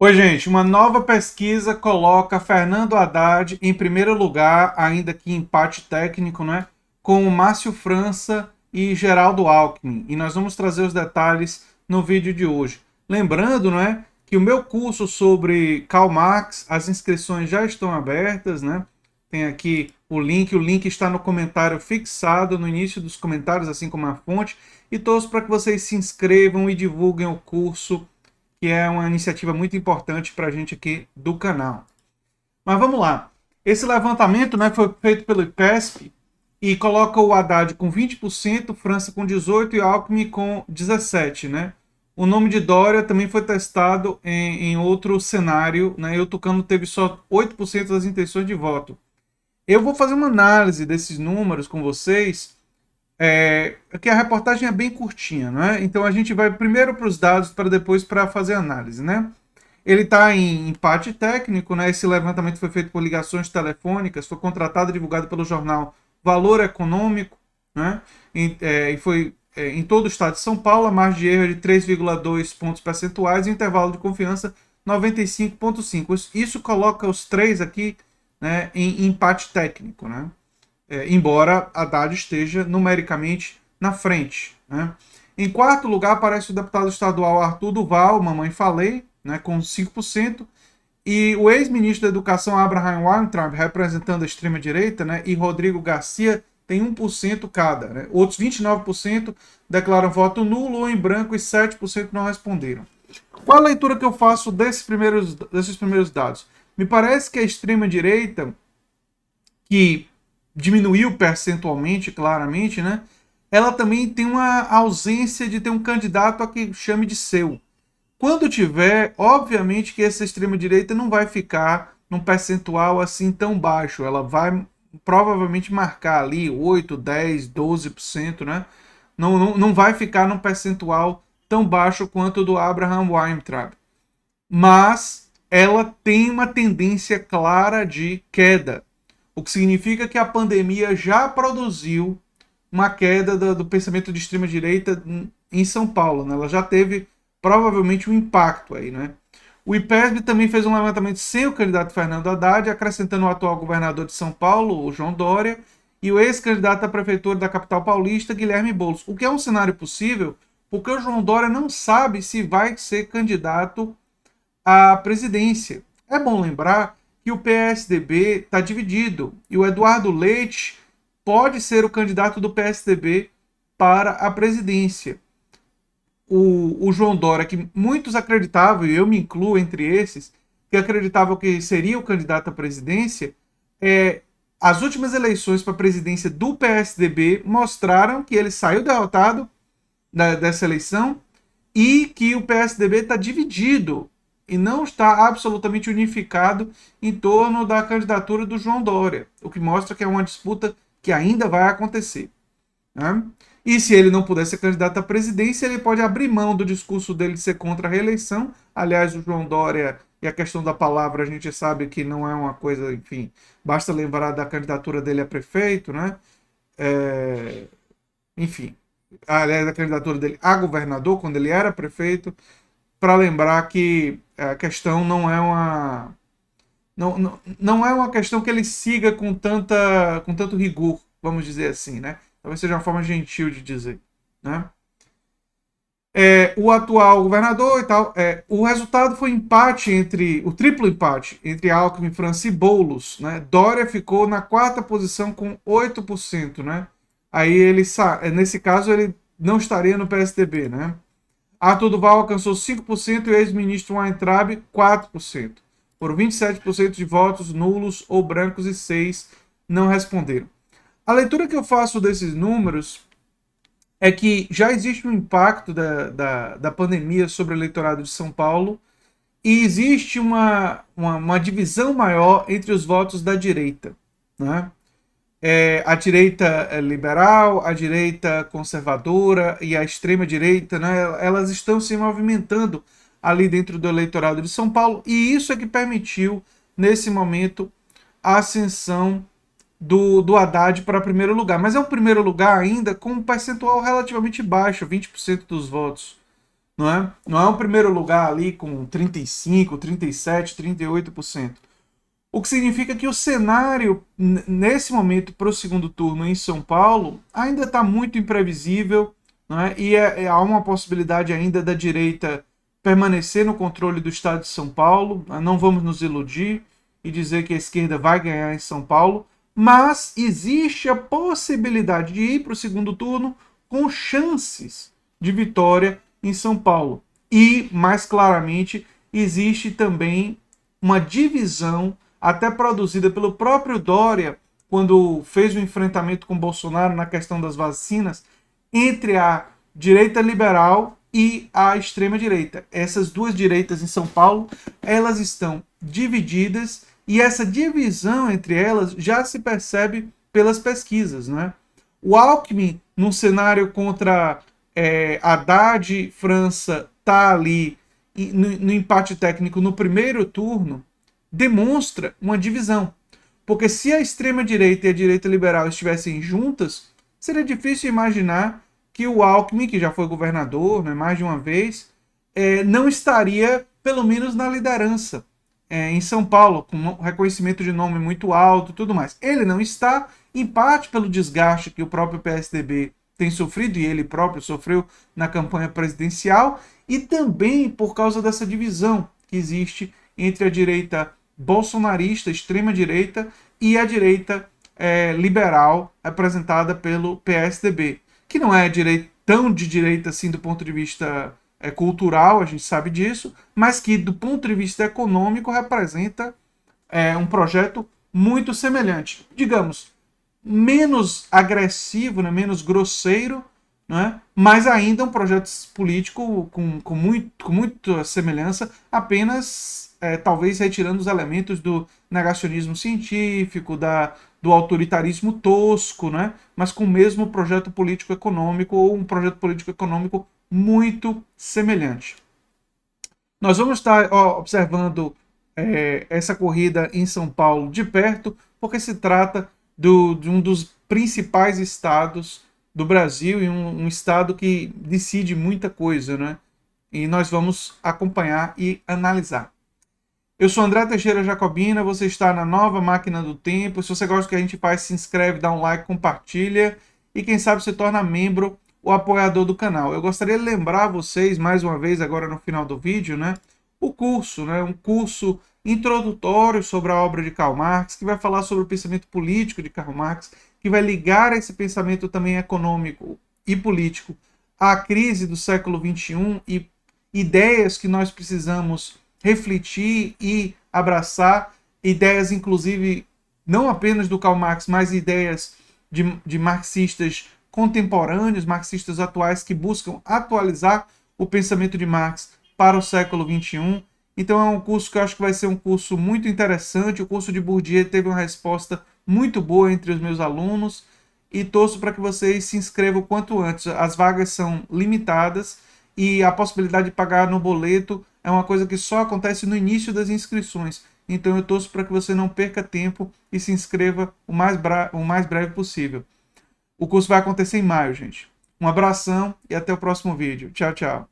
Oi, gente. Uma nova pesquisa coloca Fernando Haddad em primeiro lugar, ainda que empate técnico, né? Com o Márcio França e Geraldo Alckmin. E nós vamos trazer os detalhes no vídeo de hoje. Lembrando, né, que o meu curso sobre Karl Marx, as inscrições já estão abertas, né? Tem aqui o link está no comentário fixado no início dos comentários, assim como a fonte. E torço para que vocês se inscrevam e divulguem o curso, que é uma iniciativa muito importante para a gente aqui do canal. Mas vamos lá. Esse levantamento, né, foi feito pelo IPESP e coloca o Haddad com 20%, França com 18% e Alckmin com 17%. Né? O nome de Dória também foi testado em outro cenário, né, e o Tucano teve só 8% das intenções de voto. Eu vou fazer uma análise desses números com vocês, que a reportagem é bem curtinha, né? Então a gente vai primeiro para os dados para depois para fazer a análise, né? Ele está em empate técnico, né? Esse levantamento foi feito por ligações telefônicas, foi contratado e divulgado pelo jornal Valor Econômico, né? E foi em todo o estado de São Paulo, a margem de erro é de 3,2 pontos percentuais e o intervalo de confiança 95,5. Isso coloca os três aqui, né, em empate técnico, né? Embora Haddad esteja numericamente na frente. Né? Em quarto lugar aparece o deputado estadual Arthur Duval, mamãe falei, né, com 5%, e o ex-ministro da Educação Abraham Weintraub, representando a extrema-direita, né, e Rodrigo Garcia tem 1% cada. Né? Outros 29% declaram voto nulo ou em branco e 7% não responderam. Qual a leitura que eu faço desses primeiros dados? Me parece que a extrema-direita, que diminuiu percentualmente, claramente, né? Ela também tem uma ausência de ter um candidato a que chame de seu. Quando tiver, obviamente que essa extrema-direita não vai ficar num percentual assim tão baixo. Ela vai provavelmente marcar ali 8, 10, 12%, né? Não vai ficar num percentual tão baixo quanto o do Abraham Weintraub. Mas ela tem uma tendência clara de queda, o que significa que a pandemia já produziu uma queda do pensamento de extrema-direita em São Paulo. Né? Ela já teve provavelmente um impacto aí. Né? O IPESB também fez um levantamento sem o candidato Fernando Haddad, acrescentando o atual governador de São Paulo, o João Dória, e o ex-candidato à prefeitura da capital paulista, Guilherme Boulos. O que é um cenário possível, porque o João Dória não sabe se vai ser candidato à presidência. É bom lembrar que o PSDB está dividido e o Eduardo Leite pode ser o candidato do PSDB para a presidência. O João Dória, que muitos acreditavam, e eu me incluo entre esses, que acreditavam que seria o candidato à presidência, as últimas eleições para a presidência do PSDB mostraram que ele saiu derrotado dessa eleição e que o PSDB está dividido e não está absolutamente unificado em torno da candidatura do João Dória, o que mostra que é uma disputa que ainda vai acontecer. Né? E se ele não puder ser candidato à presidência, ele pode abrir mão do discurso dele de ser contra a reeleição. Aliás, o João Dória e a questão da palavra, a gente sabe que não é uma coisa, enfim, basta lembrar da candidatura dele a prefeito, né? É, enfim, aliás, a candidatura dele a governador, quando ele era prefeito, para lembrar que a questão não é uma questão que ele siga com tanto rigor, vamos dizer assim, né? Talvez seja uma forma gentil de dizer, né? O atual governador e tal, o resultado foi o triplo empate entre Alckmin, França e Boulos, né? Dória ficou na quarta posição com 8%, né? Aí nesse caso ele não estaria no PSDB, né? Arthur Duval alcançou 5% e o ex-ministro Weintraub 4%. Por 27% de votos nulos ou brancos e 6% não responderam. A leitura que eu faço desses números é que já existe um impacto da pandemia sobre o eleitorado de São Paulo e existe uma divisão maior entre os votos da direita. Né? A direita liberal, a direita conservadora e a extrema direita, né, elas estão se movimentando ali dentro do eleitorado de São Paulo, e isso é que permitiu, nesse momento, a ascensão do Haddad para primeiro lugar. Mas é um primeiro lugar ainda com um percentual relativamente baixo, 20% dos votos. não é? Não é um primeiro lugar ali com 35, 37, 38%. O que significa que o cenário, nesse momento, para o segundo turno em São Paulo, ainda está muito imprevisível, não é? E há uma possibilidade ainda da direita permanecer no controle do estado de São Paulo. Não vamos nos iludir e dizer que a esquerda vai ganhar em São Paulo, mas existe a possibilidade de ir para o segundo turno com chances de vitória em São Paulo. E, mais claramente, existe também uma divisão, até produzida pelo próprio Dória, quando fez o enfrentamento com Bolsonaro na questão das vacinas, entre a direita liberal e a extrema-direita. Essas duas direitas em São Paulo, elas estão divididas, e essa divisão entre elas já se percebe pelas pesquisas, né? O Alckmin, num cenário contra Haddad, França, tá ali no empate técnico no primeiro turno, demonstra uma divisão. Porque se a extrema-direita e a direita liberal estivessem juntas, seria difícil imaginar que o Alckmin, que já foi governador, né, mais de uma vez, não estaria, pelo menos, na liderança em São Paulo, com um reconhecimento de nome muito alto e tudo mais. Ele não está, em parte pelo desgaste que o próprio PSDB tem sofrido, e ele próprio sofreu na campanha presidencial, e também por causa dessa divisão que existe entre a direita bolsonarista, extrema-direita, e a direita liberal, representada pelo PSDB, que não é tão de direita assim do ponto de vista cultural, a gente sabe disso, mas que do ponto de vista econômico representa um projeto muito semelhante. Digamos, menos agressivo, né, menos grosseiro, né, mas ainda um projeto político com muita semelhança, apenas talvez retirando os elementos do negacionismo científico, do autoritarismo tosco, né, mas com o mesmo projeto político-econômico, ou um projeto político-econômico muito semelhante. Nós vamos estar observando essa corrida em São Paulo de perto, porque se trata de um dos principais estados do Brasil, e um estado que decide muita coisa, né? E nós vamos acompanhar e analisar. Eu sou André Teixeira Jacobina, você está na Nova Máquina do Tempo. Se você gosta do que a gente faz, se inscreve, dá um like, compartilha e quem sabe se torna membro ou apoiador do canal. Eu gostaria de lembrar vocês, mais uma vez, agora no final do vídeo, né? O curso, né? Um curso introdutório sobre a obra de Karl Marx, que vai falar sobre o pensamento político de Karl Marx, que vai ligar esse pensamento também econômico e político à crise do século XXI e ideias que nós precisamos refletir e abraçar, ideias inclusive não apenas do Karl Marx, mas ideias de marxistas contemporâneos, marxistas atuais, que buscam atualizar o pensamento de Marx para o século XXI. Então é um curso que eu acho que vai ser um curso muito interessante. O curso de Bourdieu teve uma resposta muito boa entre os meus alunos, e torço para que vocês se inscrevam o quanto antes. As vagas são limitadas e a possibilidade de pagar no boleto é uma coisa que só acontece no início das inscrições. Então eu torço para que você não perca tempo e se inscreva o mais breve possível. O curso vai acontecer em maio, gente. Um abração e até o próximo vídeo. Tchau, tchau.